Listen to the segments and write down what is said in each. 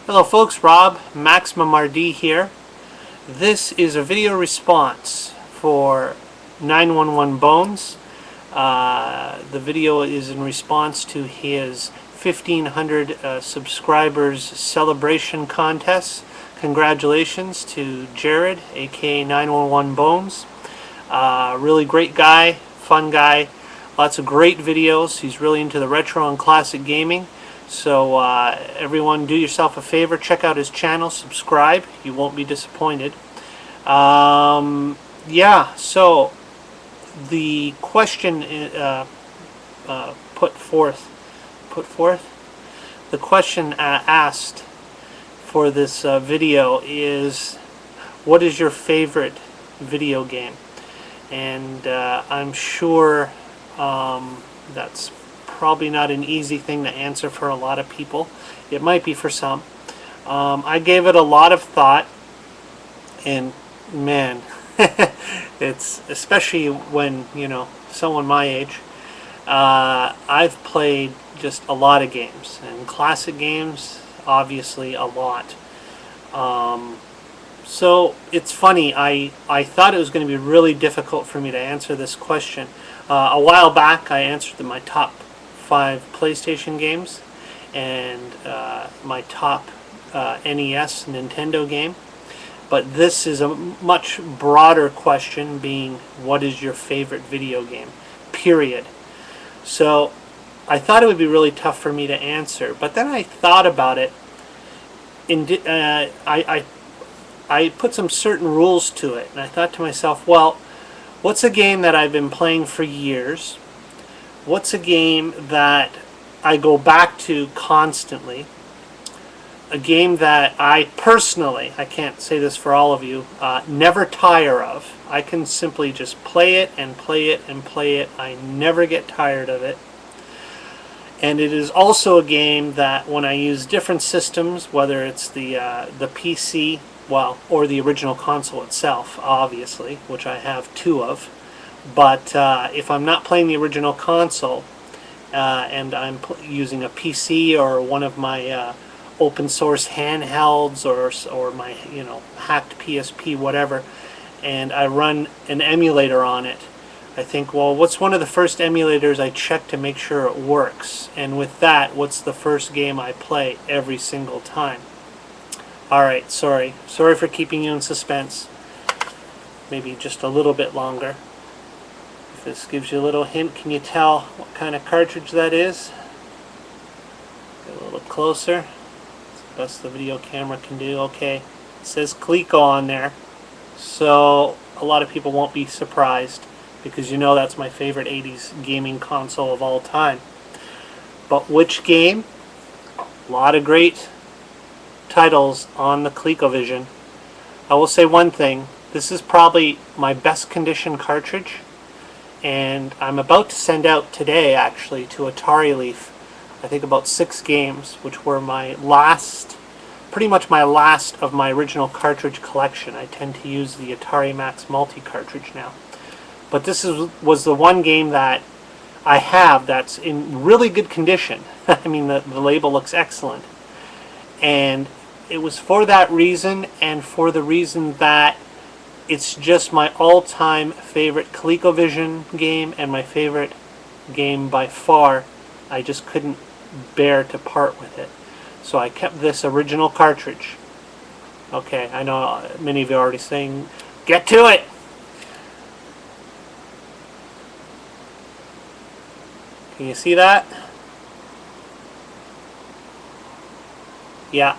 Hello folks, Rob, MaximumRD here. This is a video response for 911Bonez. The video is in response to his 1,500 subscribers celebration contest. Congratulations to Jared, aka 911Bonez. Really great guy, fun guy, lots of great videos. He's really into the retro and classic gaming. So everyone, do yourself a favor, check out his channel, subscribe, you won't be disappointed. Yeah, so the question put forth, the question asked for this video is, what is your favorite video game? And I'm sure that's probably not an easy thing to answer for a lot of people. It might be for some. I gave it a lot of thought, and man, it's especially when, you know, someone my age, I've played just a lot of games, and classic games obviously a lot. So it's funny, I thought it was going to be really difficult for me to answer this question. A while back I answered my top 5 PlayStation games and my top NES Nintendo game, but this is a much broader question, being what is your favorite video game, period. So I thought it would be really tough for me to answer, but then I thought about it. I put some certain rules to it, and I thought to myself, well, what's a game that I've been playing for years? What's a game that I go back to constantly? A game that I personally, I can't say this for all of you, never tire of. I can simply just play it and play it and play it. I never get tired of it. And it is also a game that when I use different systems, whether it's the PC, well, or the original console itself, obviously, which I have 2 of. But if I'm not playing the original console and I'm using a PC or one of my open source handhelds or my, you know, hacked PSP, whatever, and I run an emulator on it, I think, well, what's one of the first emulators I check to make sure it works? And with that, what's the first game I play every single time? Alright, sorry for keeping you in suspense. Maybe just a little bit longer. If this gives you a little hint, can you tell what kind of cartridge that is? Get a little closer. It's the best the video camera can do. Okay, it says Coleco on there, so a lot of people won't be surprised, because you know that's my favorite 80s gaming console of all time. But which game? A lot of great titles on the ColecoVision. I will say one thing, this is probably my best condition cartridge, and I'm about to send out today actually to Atari Leaf, I think about 6 games, which were my last, pretty much my last of my original cartridge collection. I tend to use the Atari Max Multi cartridge now. But this was the one game that I have that's in really good condition. I mean, the label looks excellent. And it was for that reason, and for the reason that it's just my all-time favorite ColecoVision game, and my favorite game by far. I just couldn't bear to part with it. So I kept this original cartridge. Okay, I know many of you are already saying, get to it! Can you see that? Yeah,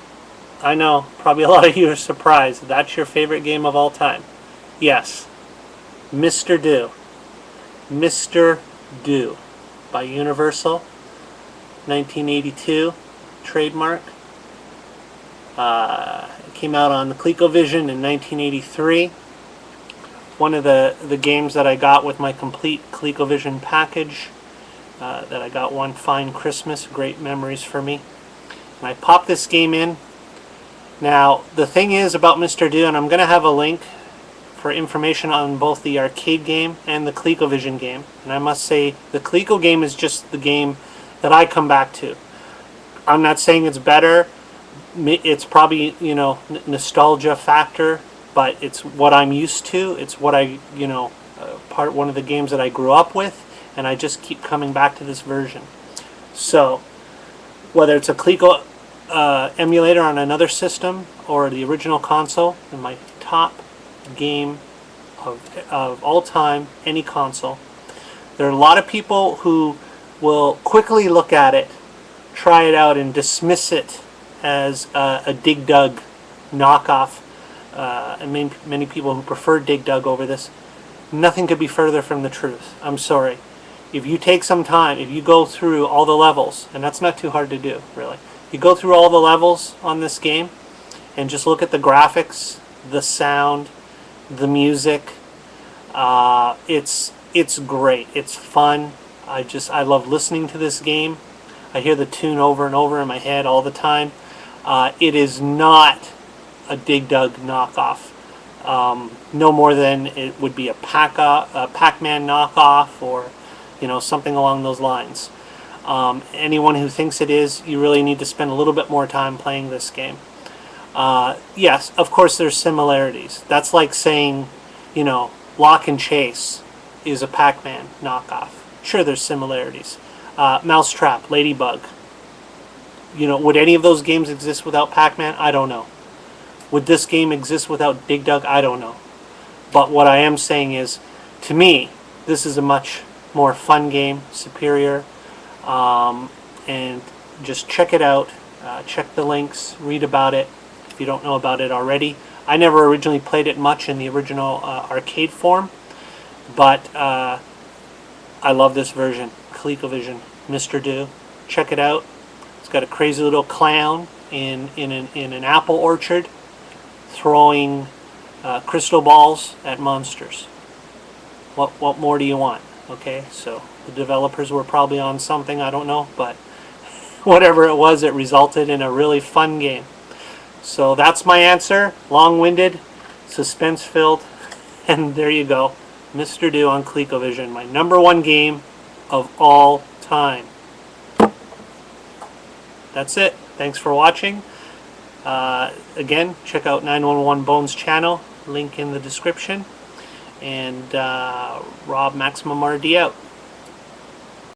I know, probably a lot of you are surprised. That's your favorite game of all time. Yes, Mr. Do. Mr. Do by Universal, 1982, trademark. It came out on the ColecoVision in 1983. One of the games that I got with my complete ColecoVision package, that I got one fine Christmas, great memories for me. And I popped this game in. Now, the thing is about Mr. Do, and I'm going to have a link for information on both the arcade game and the ColecoVision game. And I must say, the Coleco game is just the game that I come back to. I'm not saying it's better, It's probably, you know, nostalgia factor, but it's what I'm used to. It's what I, you know, one of the games that I grew up with, and I just keep coming back to this version. So whether it's a Coleco emulator on another system or the original console, and my top game of all time, any console. There are a lot of people who will quickly look at it, try it out, and dismiss it as a Dig Dug knockoff. And many people who prefer Dig Dug over this. Nothing could be further from the truth. I'm sorry. If you take some time, if you go through all the levels, and that's not too hard to do, really. You go through all the levels on this game and just look at the graphics, the sound, the music. It's great. It's fun. I love listening to this game. I hear the tune over and over in my head all the time. It is not a Dig Dug knockoff. No more than it would be a Pac-Man knockoff, or you know, something along those lines. Anyone who thinks it is, you really need to spend a little bit more time playing this game. Yes, of course there's similarities. That's like saying, you know, Lock and Chase is a Pac-Man knockoff. Sure, there's similarities. Mousetrap, Ladybug. You know, would any of those games exist without Pac-Man? I don't know. Would this game exist without Dig Dug? I don't know. But what I am saying is, to me, this is a much more fun game, superior, and just check it out. Check the links, read about it if you don't know about it already. I never originally played it much in the original arcade form, but I love this version, ColecoVision, Mr. Do. Check it out. It's got a crazy little clown in an apple orchard throwing crystal balls at monsters. What more do you want? Okay, so the developers were probably on something, I don't know, but whatever it was, it resulted in a really fun game. So that's my answer. Long-winded, suspense-filled, and there you go. Mr. Do on ColecoVision, my #1 game of all time. That's it. Thanks for watching. Again, check out 911Bonez channel, link in the description. And Rob MaximumRD out.